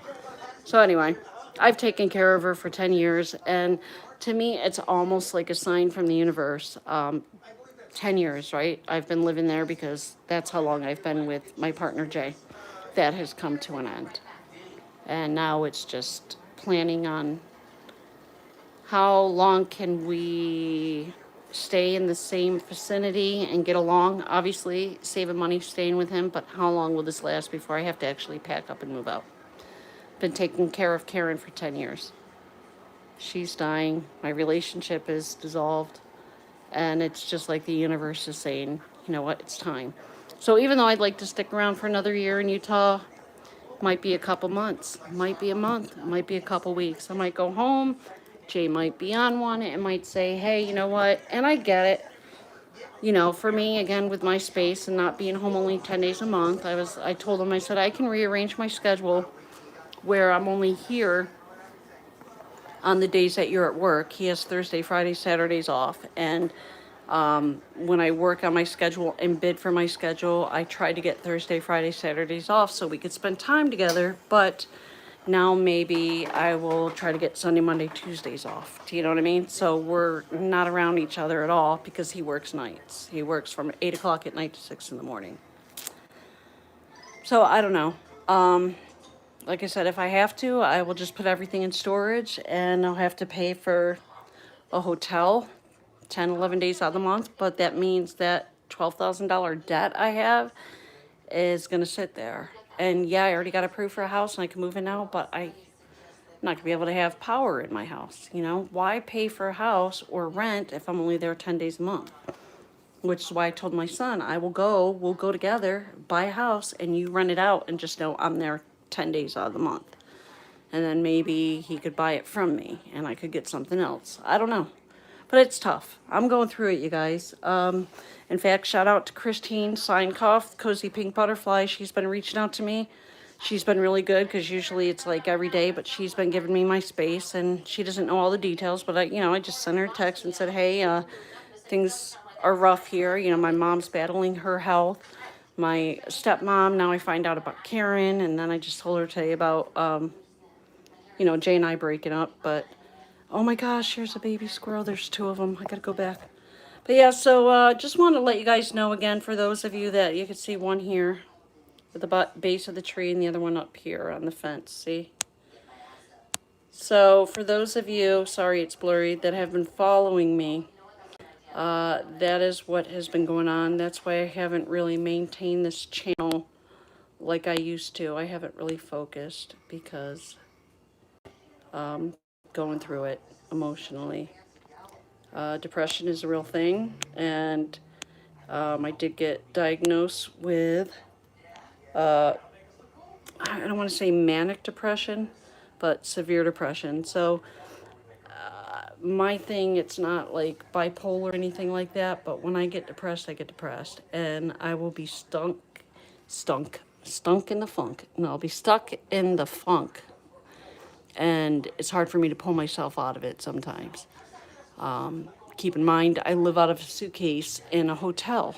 So anyway, I've taken care of her for 10 years, and to me, it's almost like a sign from the universe. 10 years, right? I've been living there because that's how long I've been with my partner, Jay. That has come to an end. And now it's just planning on how long can we stay in the same vicinity and get along. Obviously, saving money staying with him, but how long will this last before I have to actually pack up and move out? Been taking care of Karen for 10 years. She's dying. My relationship is dissolved. And it's just like the universe is saying, you know what, it's time. So even though I'd like to stick around for another year in Utah, might be a couple months, might be a month, might be a couple weeks. I might go home. Jay might be on one and might say, hey, you know what? And I get it. You know, for me, again, with my space and not being home only 10 days a month, I told him, I said, I can rearrange my schedule where I'm only here on the days that you're at work. He has Thursday, Friday, Saturdays off. And when I work on my schedule and bid for my schedule, I try to get Thursday, Friday, Saturdays off so we could spend time together. But now maybe I will try to get Sunday, Monday, Tuesdays off. Do you know what I mean? So we're not around each other at all because he works nights. He works from 8 o'clock at night to 6 in the morning. So I don't know. Like I said, if I have to, I will just put everything in storage, and I'll have to pay for a hotel 10, 11 days out of the month. But that means that $12,000 debt I have is going to sit there. And yeah, I already got approved for a house and I can move in now, but I'm not going to be able to have power in my house. You know, why pay for a house or rent if I'm only there 10 days a month? Which is why I told my son, we'll go together, buy a house, and you rent it out and just know I'm there 10 days out of the month. And then maybe he could buy it from me and I could get something else. I don't know. But it's tough. I'm going through it, you guys. In fact, shout out to Christine Seinkoff, Cozy Pink Butterfly. She's been reaching out to me. She's been really good because usually it's like every day, but she's been giving me my space, and she doesn't know all the details. But I just sent her a text and said, hey, things are rough here. You know, my mom's battling her health. My stepmom, now I find out about Karen, and then I just told her today about, Jay and I breaking up. But, oh my gosh, here's a baby squirrel. There's 2 of them. I gotta go back. But yeah, so just want to let you guys know again, for those of you that, you can see one here at the base of the tree and the other one up here on the fence, see? So for those of you, sorry it's blurry, that have been following me, that is what has been going on. That's why I haven't really maintained this channel like I used to. I haven't really focused because going through it emotionally. Depression is a real thing, and I did get diagnosed with, I don't want to say manic depression, but severe depression. So my thing, it's not like bipolar or anything like that, but when I get depressed, I get depressed, and I will be stunk in the funk. No, I'll be stuck in the funk, and it's hard for me to pull myself out of it sometimes. Keep in mind, I live out of a suitcase in a hotel,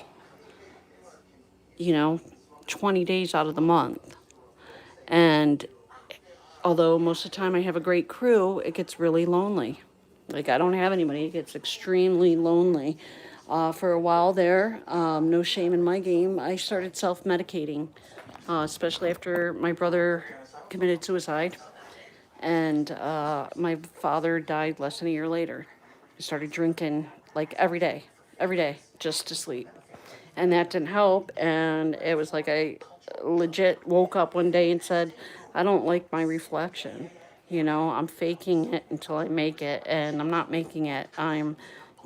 you know, 20 days out of the month. And although most of the time I have a great crew, it gets really lonely. Like, I don't have anybody. It gets extremely lonely. For a while there, no shame in my game, I started self-medicating, especially after my brother committed suicide. And my father died less than a year later. I started drinking like every day, just to sleep. And that didn't help. And it was like I legit woke up one day and said, I don't like my reflection. You know, I'm faking it until I make it, and I'm not making it. I'm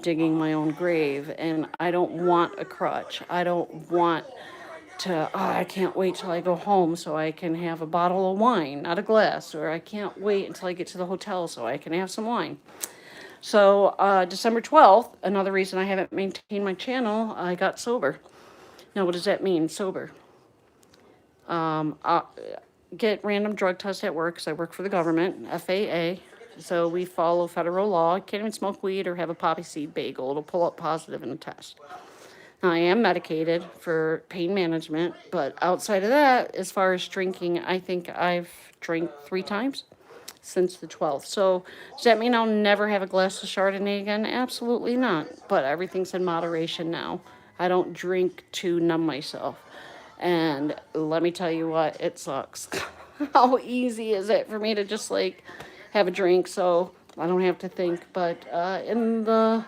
digging my own grave, and I don't want a crutch. I don't want to, I can't wait till I go home so I can have a bottle of wine, not a glass, or I can't wait until I get to the hotel so I can have some wine. So December 12th, another reason I haven't maintained my channel, I got sober. Now, what does that mean, sober? Get random drug tests at work, because I work for the government, FAA. So we follow federal law. Can't even smoke weed or have a poppy seed bagel. It'll pull up positive in a test. Now, I am medicated for pain management, but outside of that, as far as drinking, I think I've drank 3 times since the 12th. So does that mean I'll never have a glass of Chardonnay again? Absolutely not. But everything's in moderation now. I don't drink to numb myself. And let me tell you what, it sucks. How easy is it for me to just like have a drink so I don't have to think? But in the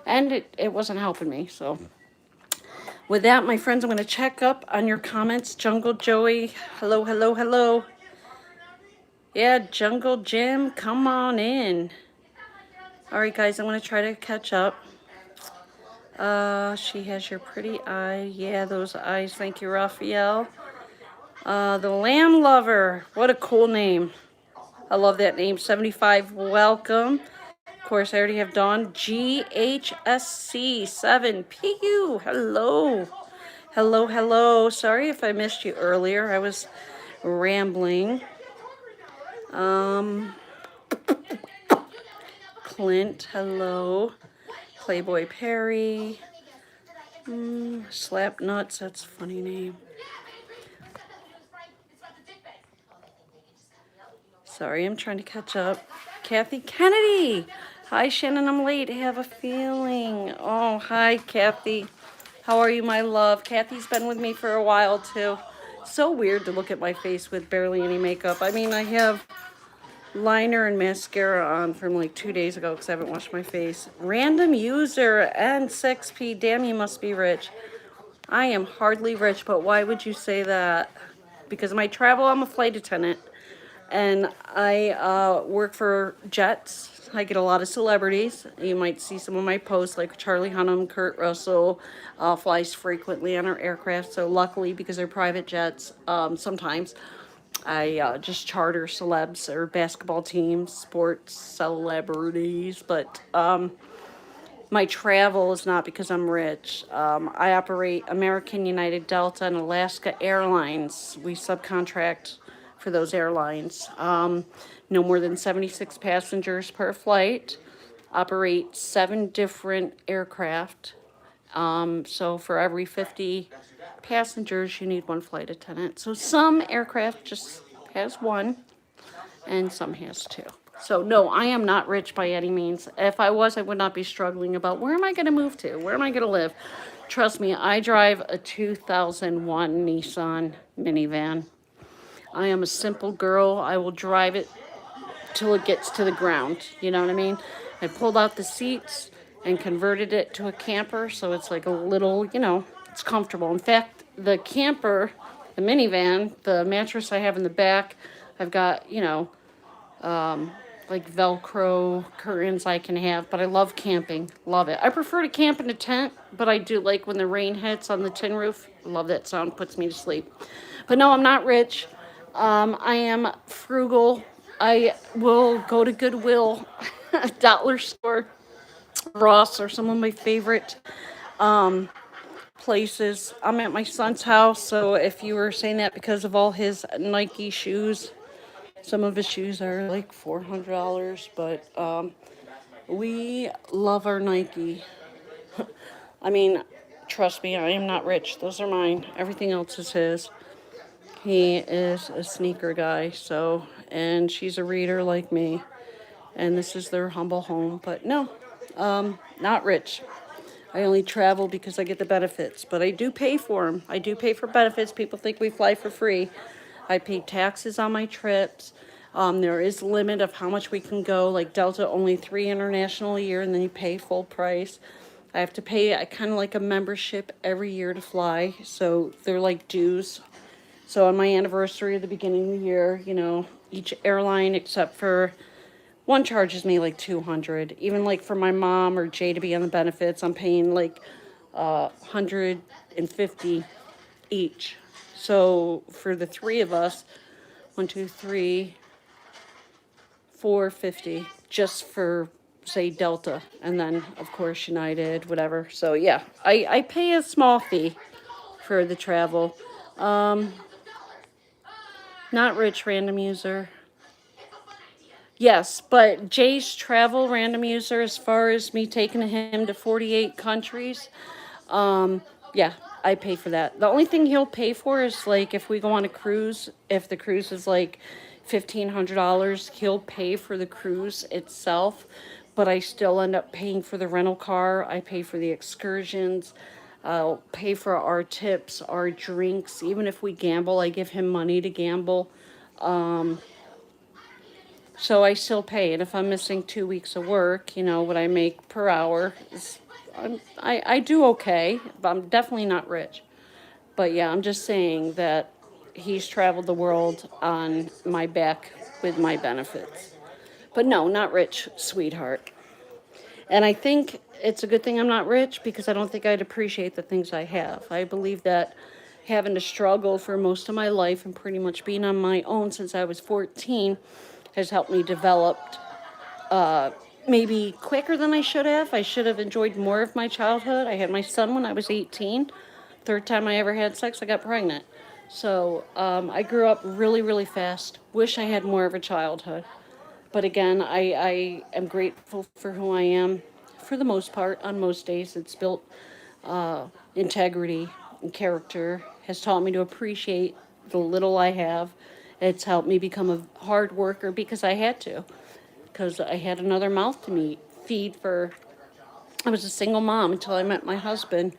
end, it wasn't helping me. So with that, my friends, I'm going to check up on your comments. Jungle Joey, hello, hello, hello. Yeah, Jungle Jim, come on in. All right, guys, I'm going to try to catch up. She has your pretty eye. Yeah, those eyes. Thank you, Raphael. The Lamb Lover. What a cool name. I love that name. 75, welcome. Of course, I already have Dawn. GHSC 7. PU. Hello. Hello, hello. Sorry if I missed you earlier. I was rambling. Clint, hello. Playboy Perry. Slap Nuts, that's a funny name. Sorry, I'm trying to catch up. Kathy Kennedy. Hi, Shannon, I'm late. I have a feeling. Oh, hi, Kathy. How are you, my love? Kathy's been with me for a while, too. So weird to look at my face with barely any makeup. I mean, I have liner and mascara on from like 2 days ago because I haven't washed my face. Random user N6P. Damn, you must be rich. I am hardly rich, but why would you say that? Because of my travel, I'm a flight attendant. And I work for jets. I get a lot of celebrities. You might see some of my posts, like Charlie Hunnam, Kurt Russell, flies frequently on our aircraft. So luckily, because they're private jets, sometimes I just charter celebs or basketball teams, sports celebrities. But my travel is not because I'm rich. I operate American, United, Delta, and Alaska Airlines. We subcontract for those airlines. No more than 76 passengers per flight. Operate 7 different aircraft. So for every 50 passengers, you need 1 flight attendant. So some aircraft just has 1, and some has 2. So no, I am not rich by any means. If I was, I would not be struggling about where am I going to move to? Where am I going to live? Trust me, I drive a 2001 Nissan minivan. I am a simple girl. I will drive it till it gets to the ground. You know what I mean? I pulled out the seats and converted it to a camper, so it's like a little, it's comfortable. In fact, the camper, the minivan, the mattress I have in the back, I've got, like Velcro curtains I can have, but I love camping. Love it. I prefer to camp in a tent, but I do like when the rain hits on the tin roof. Love that sound, puts me to sleep. But no, I'm not rich. I am frugal. I will go to Goodwill, Dollar Store, Ross are some of my favorite places. I'm at my son's house, so if you were saying that because of all his Nike shoes, some of his shoes are like $400, but we love our Nike. I mean, trust me, I am not rich. Those are mine. Everything else is his. He is a sneaker guy, so, and she's a reader like me, and this is their humble home. But no, not rich. I only travel because I get the benefits, but I do pay for them. I do pay for benefits. People think we fly for free. I pay taxes on my trips. There is a limit of how much we can go. Like Delta, only 3 international a year, and then you pay full price. I have to pay kind of like a membership every year to fly, so they're like dues. So on my anniversary at the beginning of the year, each airline except for one charges me like 200. Even like for my mom or Jay to be on the benefits, I'm paying like 150 each. So for the three of us, 1, 2, 3, 450 just for say Delta, and then of course United, whatever. So yeah, I pay a small fee for the travel. Not rich, random user. Yes, but Jay's travel random user, as far as me taking him to 48 countries, yeah, I pay for that. The only thing he'll pay for is like if we go on a cruise, if the cruise is like $1,500, he'll pay for the cruise itself, but I still end up paying for the rental car. I pay for the excursions. I'll pay for our tips, our drinks. Even if we gamble, I give him money to gamble. So I still pay. And if I'm missing 2 weeks of work, what I make per hour is, I do okay, but I'm definitely not rich. But yeah, I'm just saying that he's traveled the world on my back with my benefits. But no, not rich, sweetheart. And I think it's a good thing I'm not rich because I don't think I'd appreciate the things I have. I believe that having to struggle for most of my life and pretty much being on my own since I was 14 has helped me develop maybe quicker than I should have. I should have enjoyed more of my childhood. I had my son when I was 18. Third time I ever had sex, I got pregnant. So I grew up really, really fast. Wish I had more of a childhood. But again, I am grateful for who I am. For the most part, on most days, it's built integrity and character, has taught me to appreciate the little I have. It's helped me become a hard worker because I had to, because I had another mouth to feed for. I was a single mom until I met my husband,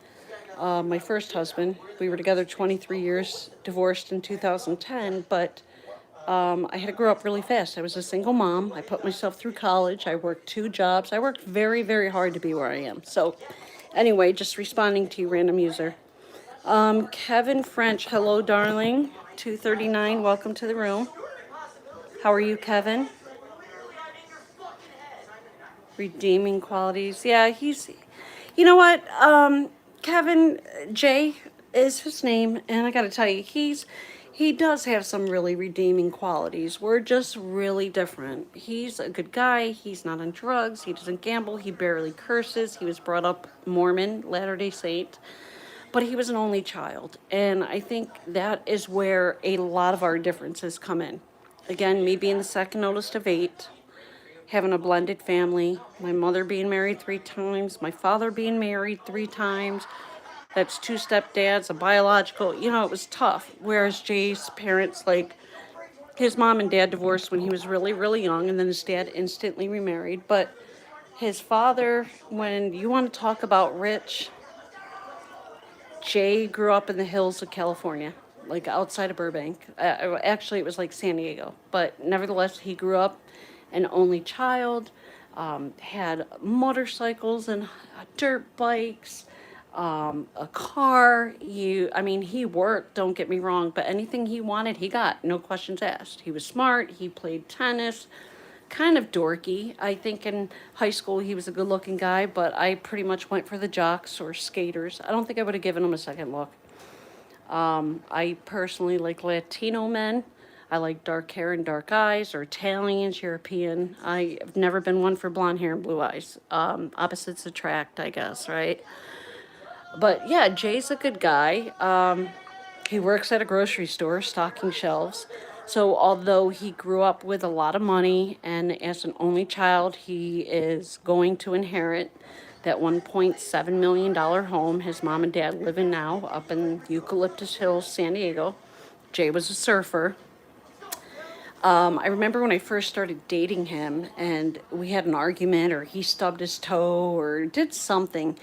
my first husband. We were together 23 years, divorced in 2010, but I had to grow up really fast. I was a single mom. I put myself through college. I worked 2 jobs. I worked very, very hard to be where I am. So anyway, just responding to you, random user. Kevin French, hello, darling. 239, welcome to the room. How are you, Kevin? Redeeming qualities. Yeah, you know what? Kevin, Jay is his name, and I gotta tell you, he does have some really redeeming qualities. We're just really different. He's a good guy. He's not on drugs. He doesn't gamble. He barely curses. He was brought up Mormon, Latter-day Saint, but he was an only child. And I think that is where a lot of our differences come in. Again, me being the second oldest of 8, having a blended family, my mother being married 3 times, my father being married 3 times. That's 2 stepdads, a biological, it was tough. Whereas Jay's parents, like, his mom and dad divorced when he was really, really young, and then his dad instantly remarried. But his father, when you want to talk about rich, Jay grew up in the hills of California, like outside of Burbank. Actually, it was like San Diego. But nevertheless, he grew up an only child, had motorcycles and dirt bikes, a car. I mean, he worked, don't get me wrong, but anything he wanted, he got, no questions asked. He was smart, he played tennis, kind of dorky. I think in high school he was a good looking guy, but I pretty much went for the jocks or skaters. I don't think I would have given him a second look. I personally like Latino men. I like dark hair and dark eyes, or Italians, European. I've never been one for blonde hair and blue eyes. Opposites attract, I guess, right? But yeah, Jay's a good guy. He works at a grocery store stocking shelves. So although he grew up with a lot of money and as an only child, he is going to inherit that $1.7 million home his mom and dad live in now up in Eucalyptus Hills, San Diego. Jay was a surfer. I remember when I first started dating him and we had an argument, or he stubbed his toe or did something,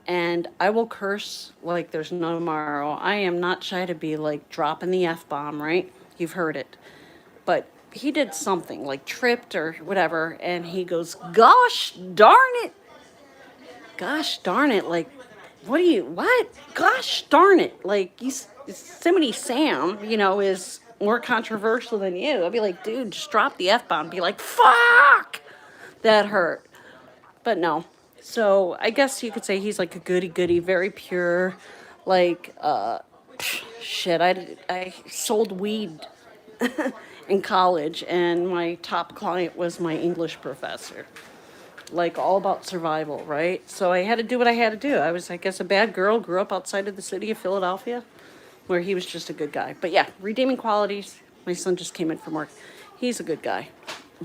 and I will curse like there's no tomorrow. I am not shy to be like dropping the F-bomb, right? You've heard it. But he did something, like tripped or whatever, and he goes, gosh darn it. Gosh darn it. Like, what? Gosh darn it. Like, Yosemite Sam, is more controversial than you. I'd be like, dude, just drop the F-bomb. Be like, fuck! That hurt. But no. So I guess you could say he's like a goody-goody, very pure, like, shit, I sold weed in college, and my top client was my English professor. Like, all about survival, right? So I had to do what I had to do. I was, I guess, a bad girl, grew up outside of the city of Philadelphia, where he was just a good guy. But yeah, redeeming qualities. My son just came in from work. He's a good guy.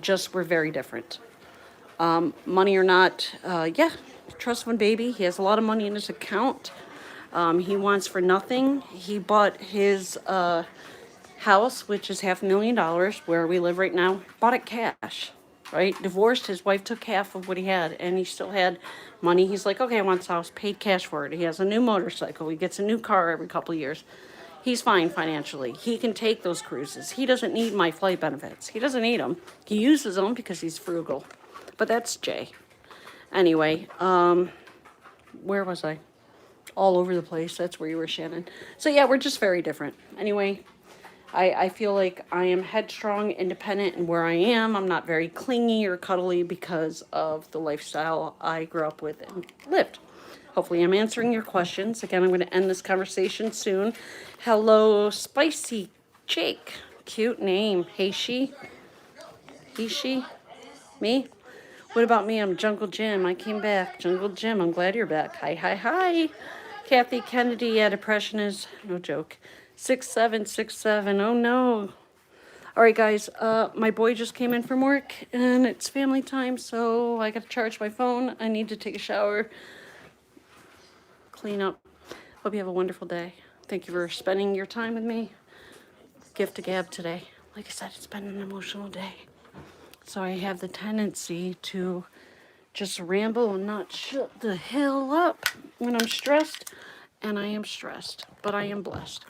Just we're very different. Money or not, yeah, trust fund baby. He has a lot of money in his account. He wants for nothing. He bought his house, which is $500,000, where we live right now. Bought it cash, right? Divorced. His wife took half of what he had, and he still had money. He's like, okay, I want this house. Paid cash for it. He has a new motorcycle. He gets a new car every couple of years. He's fine financially. He can take those cruises. He doesn't need my flight benefits. He doesn't need them. He uses them because he's frugal. But that's Jay. Anyway, where was I? All over the place. That's where you were, Shannon. So yeah, we're just very different. Anyway, I feel like I am headstrong, independent in where I am. I'm not very clingy or cuddly because of the lifestyle I grew up with and lived. Hopefully I'm answering your questions. Again, I'm going to end this conversation soon. Hello, Spicy Jake. Cute name. Hey, she. He, she. Me. What about me? I'm Jungle Jim. I came back. Jungle Jim, I'm glad you're back. Hi, hi, hi. Kathy Kennedy, yeah, depression is no joke. 6767. Oh no. All right, guys. My boy just came in from work and it's family time, so I got to charge my phone. I need to take a shower, clean up. Hope you have a wonderful day. Thank you for spending your time with me. Gift to gab today. Like I said, it's been an emotional day. So I have the tendency to just ramble and not shut the hell up when I'm stressed. And I am stressed, but I am blessed.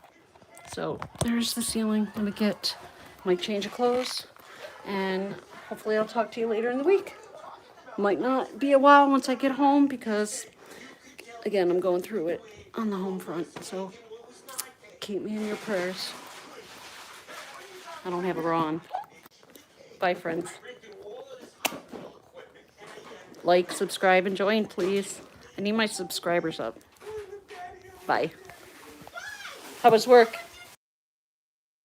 So there's the ceiling. I'm gonna get my change of clothes, and hopefully I'll talk to you later in the week. Might not be a while once I get home because, again, I'm going through it on the home front. So keep me in your prayers. I don't have a bra on. Bye, friends. Like, subscribe, and join, please. I need my subscribers up. Bye. How was work?